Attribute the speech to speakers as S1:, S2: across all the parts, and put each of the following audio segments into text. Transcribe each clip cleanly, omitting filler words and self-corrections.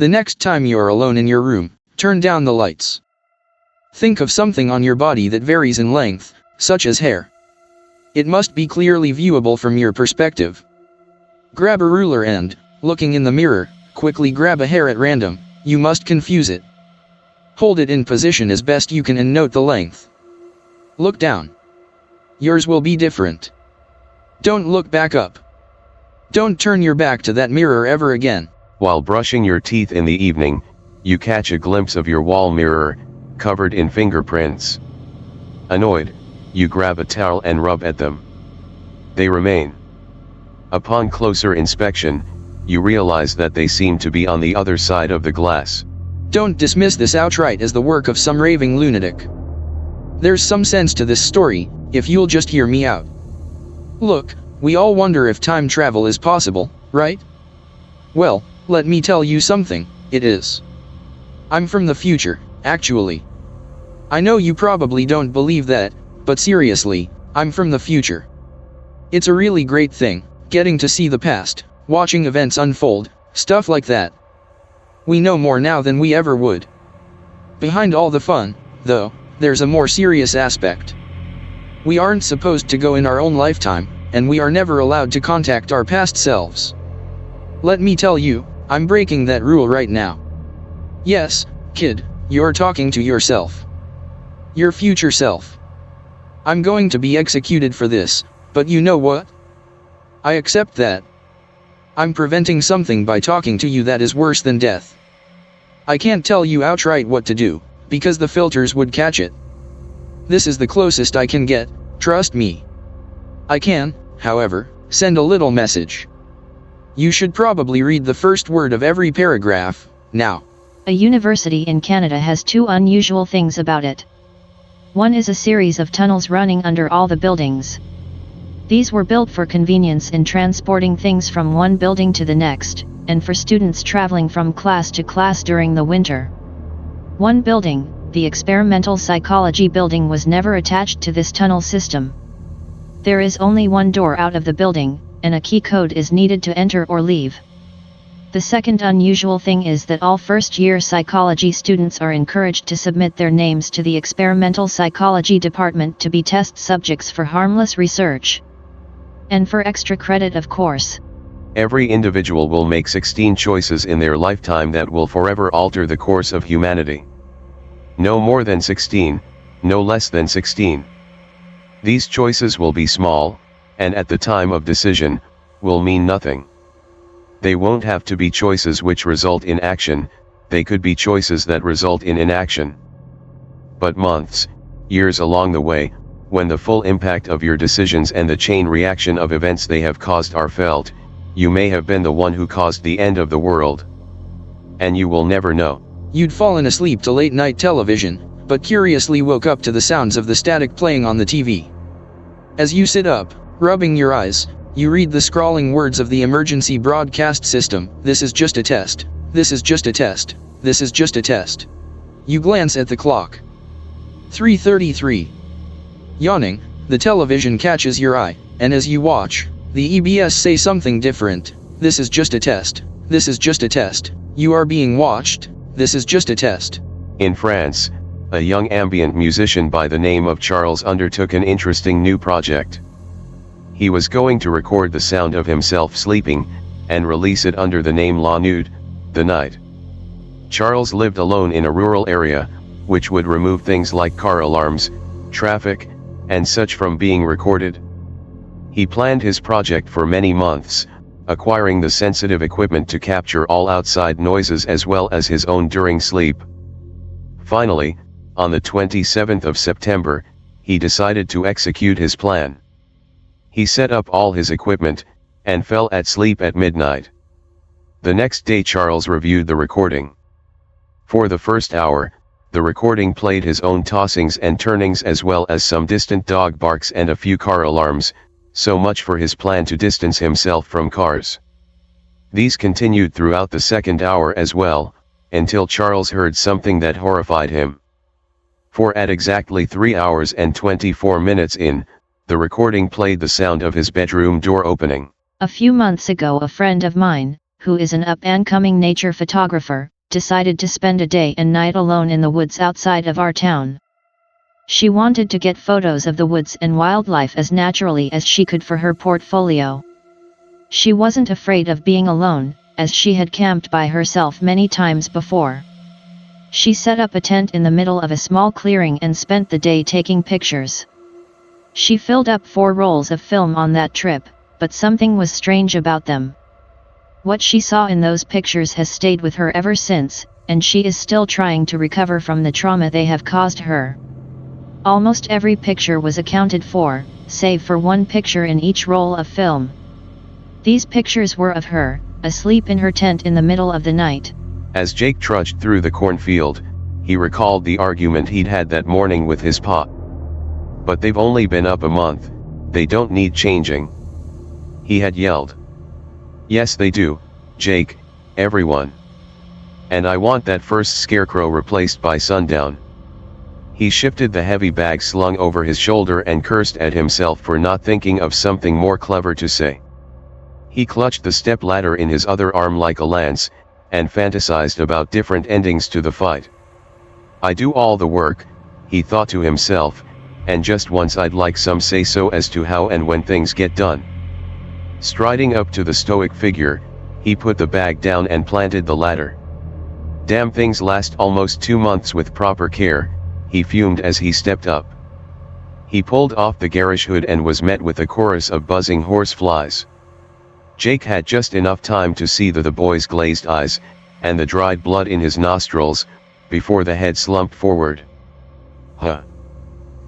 S1: The next time you're alone in your room, turn down the lights. Think of something on your body that varies in length, such as hair. It must be clearly viewable from your perspective. Grab a ruler and, looking in the mirror, quickly grab a hair at random. You must confuse it. Hold it in position as best you can and note the length. Look down. Yours will be different. Don't look back up. Don't turn your back to that mirror ever again.
S2: While brushing your teeth in the evening, you catch a glimpse of your wall mirror, covered in fingerprints. Annoyed, you grab a towel and rub at them. They remain. Upon closer inspection, you realize that they seem to be on the other side of the glass.
S1: Don't dismiss this outright as the work of some raving lunatic. There's some sense to this story, if you'll just hear me out. Look, we all wonder if time travel is possible, right? Well, let me tell you something, it is. I'm from the future, actually. I know you probably don't believe that, but seriously, I'm from the future. It's a really great thing, getting to see the past, watching events unfold, stuff like that. We know more now than we ever would. Behind all the fun, though, there's a more serious aspect. We aren't supposed to go in our own lifetime, and we are never allowed to contact our past selves. Let me tell you, I'm breaking that rule right now. Yes, kid, you're talking to yourself. Your future self. I'm going to be executed for this, but you know what? I accept that. I'm preventing something by talking to you that is worse than death. I can't tell you outright what to do, because the filters would catch it. This is the closest I can get, trust me. I can, however, send a little message. You should probably read the first word of every paragraph, now.
S3: A university in Canada has two unusual things about it. One is a series of tunnels running under all the buildings. These were built for convenience in transporting things from one building to the next, and for students traveling from class to class during the winter. One building, the experimental psychology building, was never attached to this tunnel system. There is only one door out of the building, and a key code is needed to enter or leave. The second unusual thing is that all first-year psychology students are encouraged to submit their names to the experimental psychology department to be test subjects for harmless research. And for extra credit, of course.
S2: Every individual will make 16 choices in their lifetime that will forever alter the course of humanity. No more than 16, no less than 16. These choices will be small, and at the time of decision, will mean nothing. They won't have to be choices which result in action, they could be choices that result in inaction. But months, years along the way, when the full impact of your decisions and the chain reaction of events they have caused are felt, you may have been the one who caused the end of the world. And you will never know.
S1: You'd fallen asleep to late-night television, but curiously woke up to the sounds of the static playing on the TV. As you sit up, rubbing your eyes, you read the scrawling words of the emergency broadcast system. This is just a test. This is just a test. This is just a test. You glance at the clock. 3:33. Yawning, the television catches your eye, and as you watch, the EBS say something different. This is just a test. This is just a test. You are being watched. This is just a test.
S2: In France, a young ambient musician by the name of Charles undertook an interesting new project. He was going to record the sound of himself sleeping, and release it under the name La Nuit, the night. Charles lived alone in a rural area, which would remove things like car alarms, traffic, and such from being recorded. He planned his project for many months, acquiring the sensitive equipment to capture all outside noises as well as his own during sleep. Finally, on the 27th of September, he decided to execute his plan. He set up all his equipment, and fell asleep at midnight. The next day Charles reviewed the recording. For the first hour, the recording played his own tossings and turnings as well as some distant dog barks and a few car alarms, so much for his plan to distance himself from cars. These continued throughout the second hour as well, until Charles heard something that horrified him. For at exactly 3 hours and 24 minutes in, the recording played the sound of his bedroom door opening.
S3: A few months ago, a friend of mine, who is an up-and-coming nature photographer, decided to spend a day and night alone in the woods outside of our town. She wanted to get photos of the woods and wildlife as naturally as she could for her portfolio. She wasn't afraid of being alone, as she had camped by herself many times before. She set up a tent in the middle of a small clearing and spent the day taking pictures. She filled up 4 rolls of film on that trip, but something was strange about them. What she saw in those pictures has stayed with her ever since, and she is still trying to recover from the trauma they have caused her. Almost every picture was accounted for, save for one picture in each roll of film. These pictures were of her, asleep in her tent in the middle of the night.
S2: As Jake trudged through the cornfield, he recalled the argument he'd had that morning with his pa. "But they've only been up a month, they don't need changing," he had yelled. "Yes they do, Jake, everyone. And I want that first Scarecrow replaced by sundown." He shifted the heavy bag slung over his shoulder and cursed at himself for not thinking of something more clever to say. He clutched the stepladder in his other arm like a lance, and fantasized about different endings to the fight. "I do all the work," he thought to himself, "and just once I'd like some say-so as to how and when things get done." Striding up to the stoic figure, he put the bag down and planted the ladder. "Damn things last almost 2 months with proper care," he fumed as he stepped up. He pulled off the garage hood and was met with a chorus of buzzing horseflies. Jake had just enough time to see the boy's glazed eyes, and the dried blood in his nostrils, before the head slumped forward. "Huh,"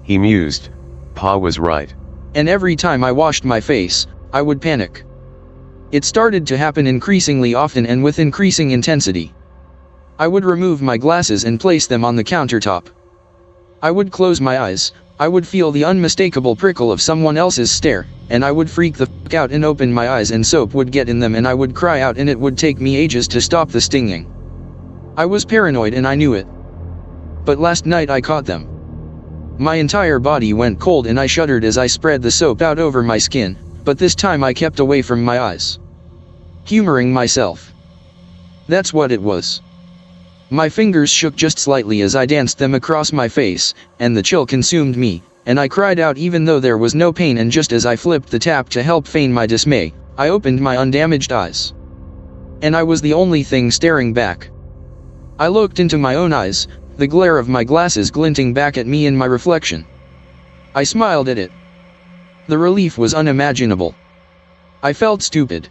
S2: he mused, "Pa was right."
S1: And every time I washed my face, I would panic. It started to happen increasingly often and with increasing intensity. I would remove my glasses and place them on the countertop. I would close my eyes, I would feel the unmistakable prickle of someone else's stare, and I would freak the f*** out and open my eyes and soap would get in them and I would cry out and it would take me ages to stop the stinging. I was paranoid and I knew it. But last night I caught them. My entire body went cold and I shuddered as I spread the soap out over my skin, but this time I kept away from my eyes. Humoring myself. That's what it was. My fingers shook just slightly as I danced them across my face, and the chill consumed me, and I cried out even though there was no pain, and just as I flipped the tap to help feign my dismay, I opened my undamaged eyes. And I was the only thing staring back. I looked into my own eyes, the glare of my glasses glinting back at me in my reflection. I smiled at it. The relief was unimaginable. I felt stupid.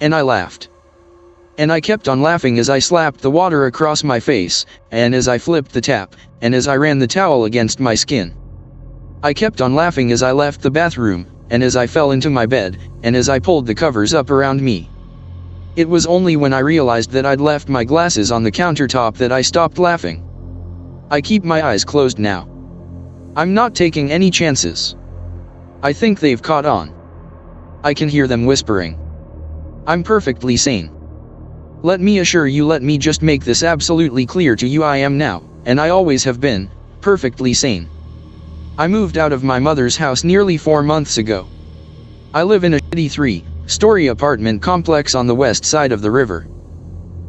S1: And I laughed. And I kept on laughing as I slapped the water across my face, and as I flipped the tap, and as I ran the towel against my skin. I kept on laughing as I left the bathroom, and as I fell into my bed, and as I pulled the covers up around me. It was only when I realized that I'd left my glasses on the countertop that I stopped laughing. I keep my eyes closed now. I'm not taking any chances. I think they've caught on. I can hear them whispering. I'm perfectly sane. Let me assure you, let me just make this absolutely clear to you, I am now, and I always have been, perfectly sane. I moved out of my mother's house nearly 4 months ago. I live in a shitty 3-story apartment complex on the west side of the river.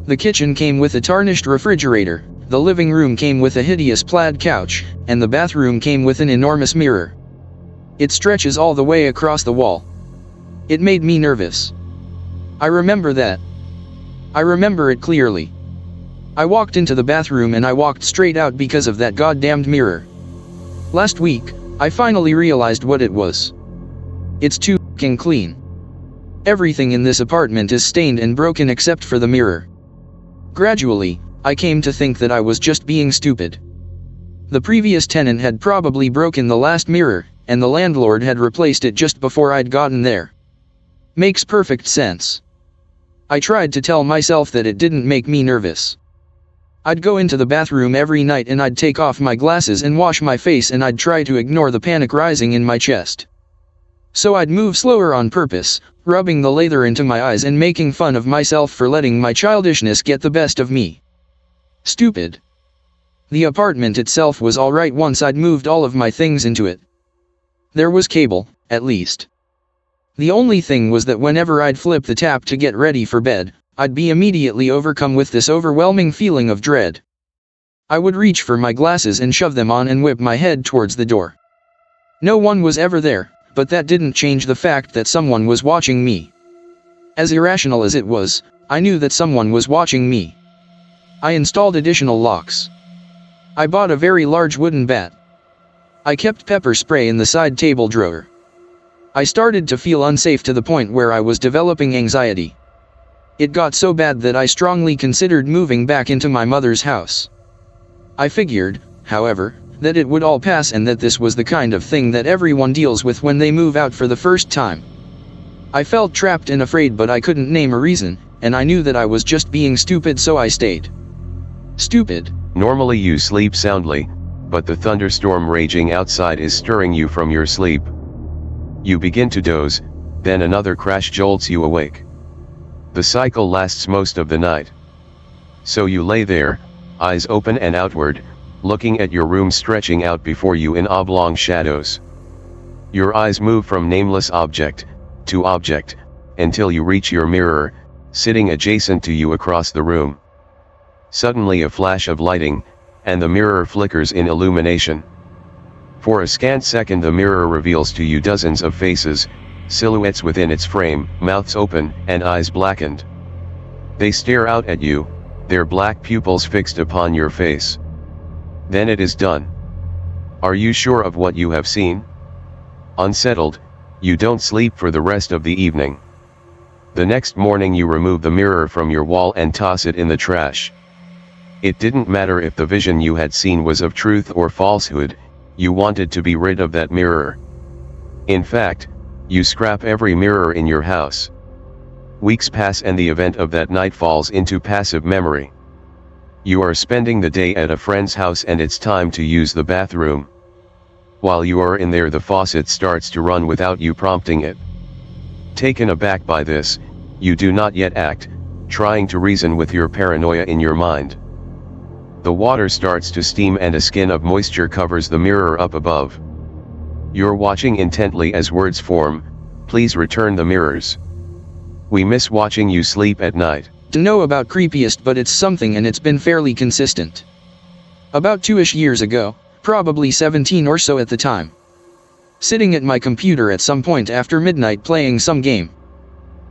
S1: The kitchen came with a tarnished refrigerator, the living room came with a hideous plaid couch, and the bathroom came with an enormous mirror. It stretches all the way across the wall. It made me nervous. I remember that. I remember it clearly. I walked into the bathroom and I walked straight out because of that goddamned mirror. Last week, I finally realized what it was. It's too f***ing clean. Everything in this apartment is stained and broken except for the mirror. Gradually, I came to think that I was just being stupid. The previous tenant had probably broken the last mirror, and the landlord had replaced it just before I'd gotten there. Makes perfect sense. I tried to tell myself that it didn't make me nervous. I'd go into the bathroom every night and I'd take off my glasses and wash my face and I'd try to ignore the panic rising in my chest. So I'd move slower on purpose, rubbing the lather into my eyes and making fun of myself for letting my childishness get the best of me. Stupid. The apartment itself was alright once I'd moved all of my things into it. There was cable, at least. The only thing was that whenever I'd flip the tap to get ready for bed, I'd be immediately overcome with this overwhelming feeling of dread. I would reach for my glasses and shove them on and whip my head towards the door. No one was ever there, but that didn't change the fact that someone was watching me. As irrational as it was, I knew that someone was watching me. I installed additional locks. I bought a very large wooden bat. I kept pepper spray in the side table drawer. I started to feel unsafe to the point where I was developing anxiety. It got so bad that I strongly considered moving back into my mother's house. I figured, however, that it would all pass and that this was the kind of thing that everyone deals with when they move out for the first time. I felt trapped and afraid, but I couldn't name a reason, and I knew that I was just being stupid, so I stayed. Stupid.
S2: Normally you sleep soundly, but the thunderstorm raging outside is stirring you from your sleep. You begin to doze, then another crash jolts you awake. The cycle lasts most of the night. So you lay there, eyes open and outward, looking at your room stretching out before you in oblong shadows. Your eyes move from nameless object to object, until you reach your mirror, sitting adjacent to you across the room. Suddenly a flash of lighting, and the mirror flickers in illumination. For a scant second the mirror reveals to you dozens of faces, silhouettes within its frame, mouths open, and eyes blackened. They stare out at you, their black pupils fixed upon your face. Then it is done. Are you sure of what you have seen? Unsettled, you don't sleep for the rest of the evening. The next morning you remove the mirror from your wall and toss it in the trash. It didn't matter if the vision you had seen was of truth or falsehood, you wanted to be rid of that mirror. In fact, you scrap every mirror in your house. Weeks pass and the event of that night falls into passive memory. You are spending the day at a friend's house and it's time to use the bathroom. While you are in there, the faucet starts to run without you prompting it. Taken aback by this, you do not yet act, trying to reason with your paranoia in your mind. The water starts to steam and a skin of moisture covers the mirror up above. You're watching intently as words form, "Please return the mirrors. We miss watching you sleep at night."
S1: To know about creepiest, but it's something and it's been fairly consistent. About 2-ish years ago, probably 17 or so at the time. Sitting at my computer at some point after midnight playing some game.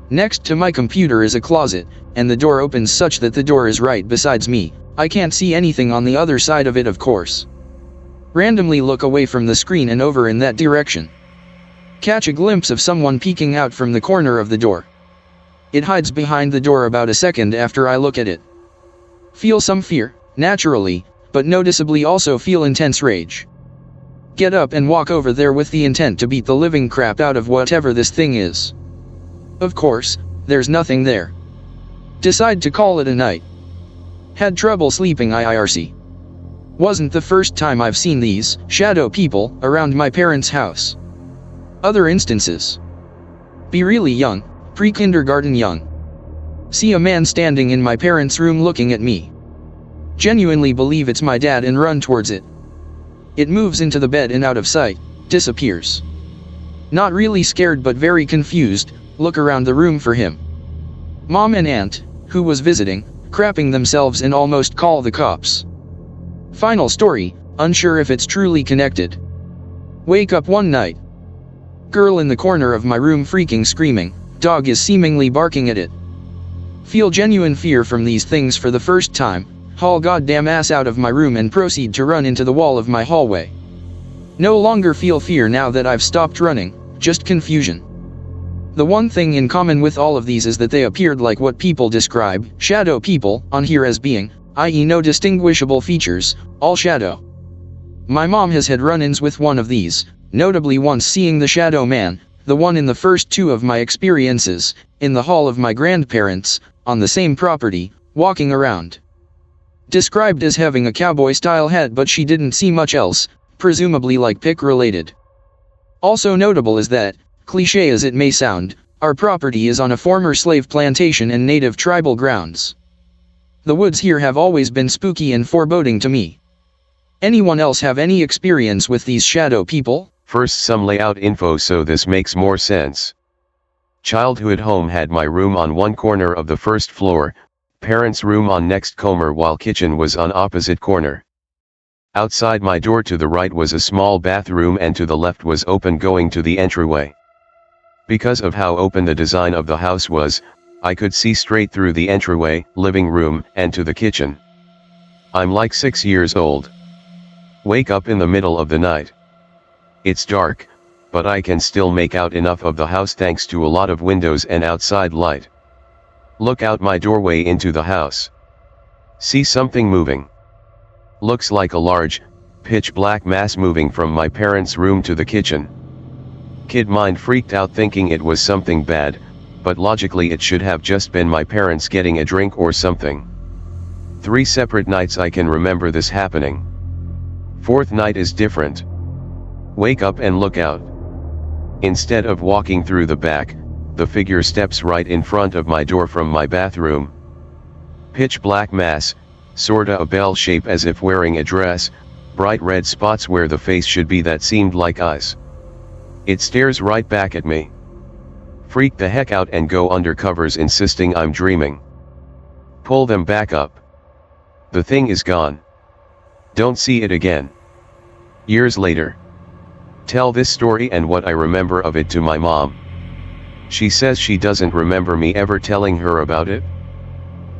S1: Next to my computer is a closet, and the door opens such that the door is right besides me. I can't see anything on the other side of it, of course. Randomly look away from the screen and over in that direction. Catch a glimpse of someone peeking out from the corner of the door. It hides behind the door about a second after I look at it. Feel some fear, naturally, but noticeably also feel intense rage. Get up and walk over there with the intent to beat the living crap out of whatever this thing is. Of course, there's nothing there. Decide to call it a night. Had trouble sleeping IRC. Wasn't the first time I've seen these shadow people around my parents' house. Other instances. Be really young, pre-kindergarten young. See a man standing in my parents' room looking at me. Genuinely believe it's my dad and run towards it. It moves into the bed and out of sight, disappears. Not really scared but very confused, look around the room for him. Mom and aunt, who was visiting, crapping themselves and almost call the cops. Final story, unsure if it's truly connected. Wake up one night. Girl in the corner of my room freaking screaming, dog is seemingly barking at it. Feel genuine fear from these things for the first time, haul goddamn ass out of my room and proceed to run into the wall of my hallway. No longer feel fear now that I've stopped running, just confusion. The one thing in common with all of these is that they appeared like what people describe shadow people on here as being, i.e. no distinguishable features, all shadow. My mom has had run-ins with one of these, notably once seeing the shadow man, the one in the first two of my experiences, in the hall of my grandparents, on the same property, walking around. Described as having a cowboy-style hat, but she didn't see much else, presumably like pick-related. Also notable is that, cliché as it may sound, our property is on a former slave plantation and native tribal grounds. The woods here have always been spooky and foreboding to me. Anyone else have any experience with these shadow people?
S2: First some layout info so this makes more sense. Childhood home had my room on one corner of the first floor, parents' room on next corner while kitchen was on opposite corner. Outside my door to the right was a small bathroom and to the left was open going to the entryway. Because of how open the design of the house was, I could see straight through the entryway, living room, and to the kitchen. I'm like 6 years old. Wake up in the middle of the night. It's dark, but I can still make out enough of the house thanks to a lot of windows and outside light. Look out my doorway into the house. See something moving. Looks like a large, pitch black mass moving from my parents' room to the kitchen. Kid mind freaked out thinking it was something bad, but logically it should have just been my parents getting a drink or something. 3 separate nights I can remember this happening. 4th night is different. Wake up and look out. Instead of walking through the back, the figure steps right in front of my door from my bathroom. Pitch black mass, sorta a bell shape as if wearing a dress, bright red spots where the face should be that seemed like eyes. It stares right back at me. Freak the heck out and go under covers insisting I'm dreaming. Pull them back up. The thing is gone. Don't see it again. Years later. Tell this story and what I remember of it to my mom. She says she doesn't remember me ever telling her about it.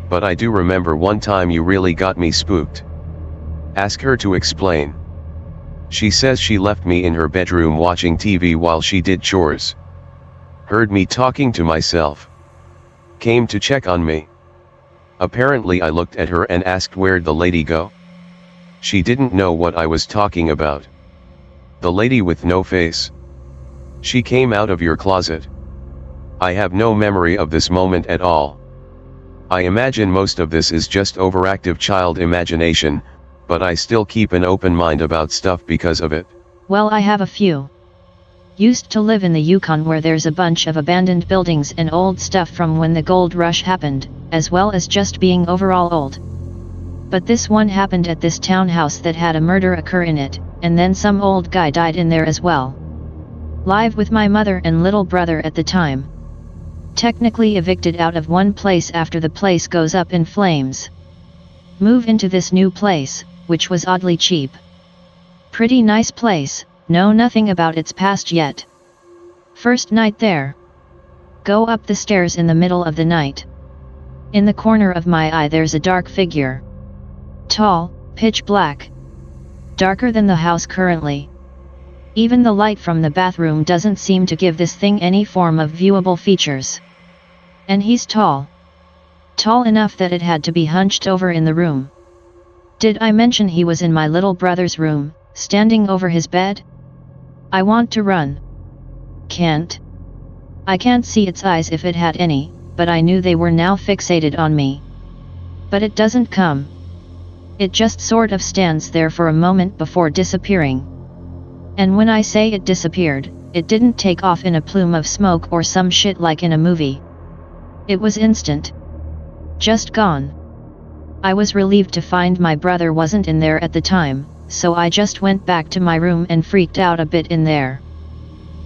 S2: But I do remember one time you really got me spooked. Ask her to explain. She says she left me in her bedroom watching TV while she did chores. Heard me talking to myself. Came to check on me. Apparently I looked at her and asked where'd the lady go. She didn't know what I was talking about. The lady with no face. She came out of your closet. I have no memory of this moment at all. I imagine most of this is just overactive child imagination, but I still keep an open mind about stuff because of it.
S3: Well, I have a few. Used to live in the Yukon where there's a bunch of abandoned buildings and old stuff from when the gold rush happened, as well as just being overall old. But this one happened at this townhouse that had a murder occur in it, and then some old guy died in there as well. Live with my mother and little brother at the time. Technically evicted out of one place after the place goes up in flames. Move into this new place, which was oddly cheap. Pretty nice place, know nothing about its past yet. First night there. Go up the stairs in the middle of the night. In the corner of my eye there's a dark figure. Tall, pitch black. Darker than the house currently. Even the light from the bathroom doesn't seem to give this thing any form of viewable features. And he's tall. Tall enough that it had to be hunched over in the room. Did I mention he was in my little brother's room, standing over his bed? I want to run. Can't. I can't see its eyes if it had any, but I knew they were now fixated on me. But it doesn't come. It just sort of stands there for a moment before disappearing. And when I say it disappeared, it didn't take off in a plume of smoke or some shit like in a movie. It was instant. Just gone. I was relieved to find my brother wasn't in there at the time, so I just went back to my room and freaked out a bit in there.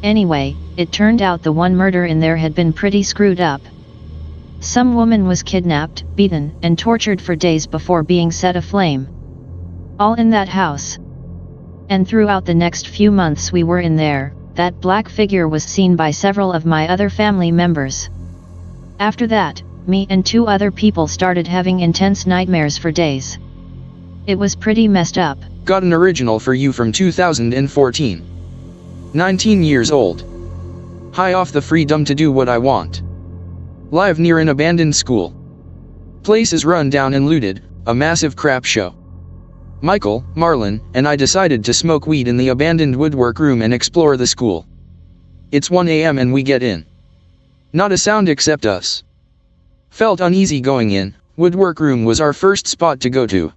S3: Anyway, it turned out the one murder in there had been pretty screwed up. Some woman was kidnapped, beaten, and tortured for days before being set aflame. All in that house. And throughout the next few months we were in there, that black figure was seen by several of my other family members. After that, me and 2 other people started having intense nightmares for days. It was pretty messed up.
S1: Got an original for you from 2014. 19 years old. High off the freedom to do what I want. Live near an abandoned school. Place is run down and looted, a massive crap show. Michael, Marlon, and I decided to smoke weed in the abandoned woodwork room and explore the school. It's 1 a.m. and we get in. Not a sound except us. Felt uneasy going in. Woodwork room was our first spot to go to.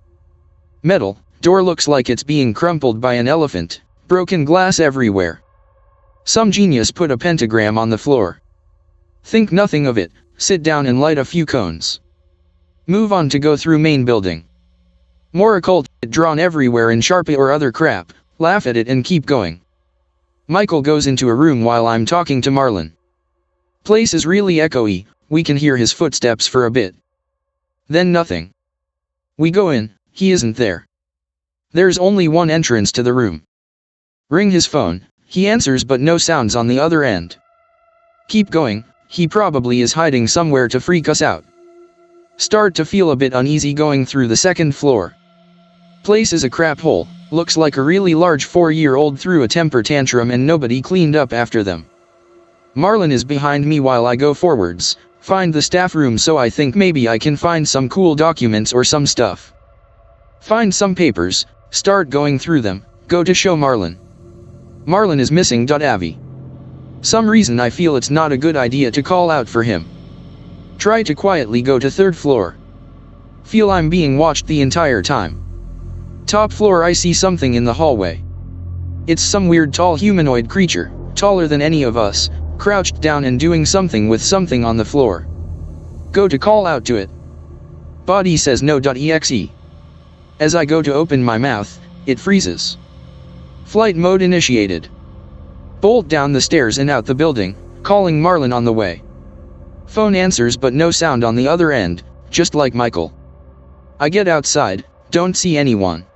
S1: Metal, door looks like it's being crumpled by an elephant, broken glass everywhere. Some genius put a pentagram on the floor. Think nothing of it, sit down and light a few cones. Move on to go through main building. More occult drawn everywhere in Sharpie or other crap, laugh at it and keep going. Michael goes into a room while I'm talking to Marlon. Place is really echoey, we can hear his footsteps for a bit. Then nothing. We go in, he isn't there. There's only one entrance to the room. Ring his phone, he answers but no sounds on the other end. Keep going, he probably is hiding somewhere to freak us out. Start to feel a bit uneasy going through the second floor. Place is a crap hole, looks like a really large 4-year-old threw a temper tantrum and nobody cleaned up after them. Marlon is behind me while I go forwards, find the staff room so I think maybe I can find some cool documents or some stuff. Find some papers, start going through them, go to show Marlon. Marlon is missing. Avi. Some reason I feel it's not a good idea to call out for him. Try to quietly go to third floor. Feel I'm being watched the entire time. Top floor I see something in the hallway. It's some weird tall humanoid creature, taller than any of us, crouched down and doing something with something on the floor. Go to call out to it. Body says no. Exe. As I go to open my mouth, it freezes. Flight mode initiated. Bolt down the stairs and out the building, calling Marlon on the way. Phone answers but no sound on the other end, just like Michael. I get outside, don't see anyone.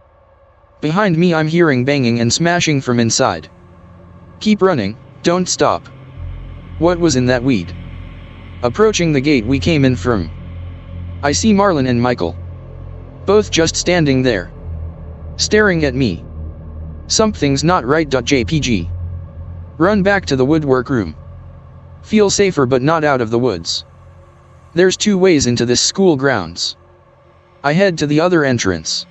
S1: Behind me I'm hearing banging and smashing from inside. Keep running, don't stop. What was in that weed? Approaching the gate we came in from. I see Marlon and Michael. Both just standing there. Staring at me. Something's not right. JPG. Run back to the woodwork room. Feel safer but not out of the woods. There's 2 ways into this school grounds. I head to the other entrance.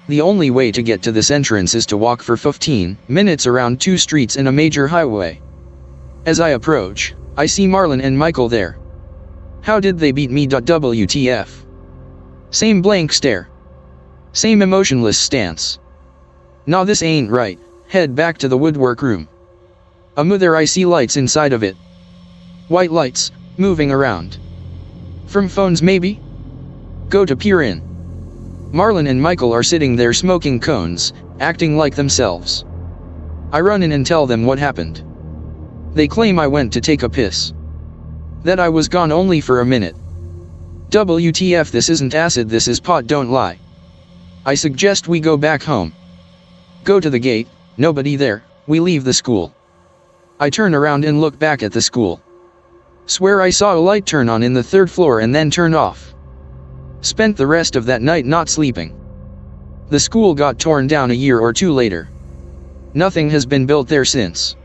S1: The only way to get to this entrance is to walk for 15 minutes around 2 streets in a major highway. As I approach, I see Marlon and Michael there. How did they beat me? WTF. Same blank stare. Same emotionless stance. Nah, this ain't right. Head back to the woodwork room. There I see lights inside of it. White lights, moving around. From phones maybe? Go to peer in. Marlon and Michael are sitting there smoking cones, acting like themselves. I run in and tell them what happened. They claim I went to take a piss. That I was gone only for a minute. WTF, this isn't acid, this is pot, don't lie. I suggest we go back home. Go to the gate, nobody there, we leave the school. I turn around and look back at the school. Swear I saw a light turn on in the 3rd floor and then turn off. Spent the rest of that night not sleeping. The school got torn down a year or 2 later. Nothing has been built there since.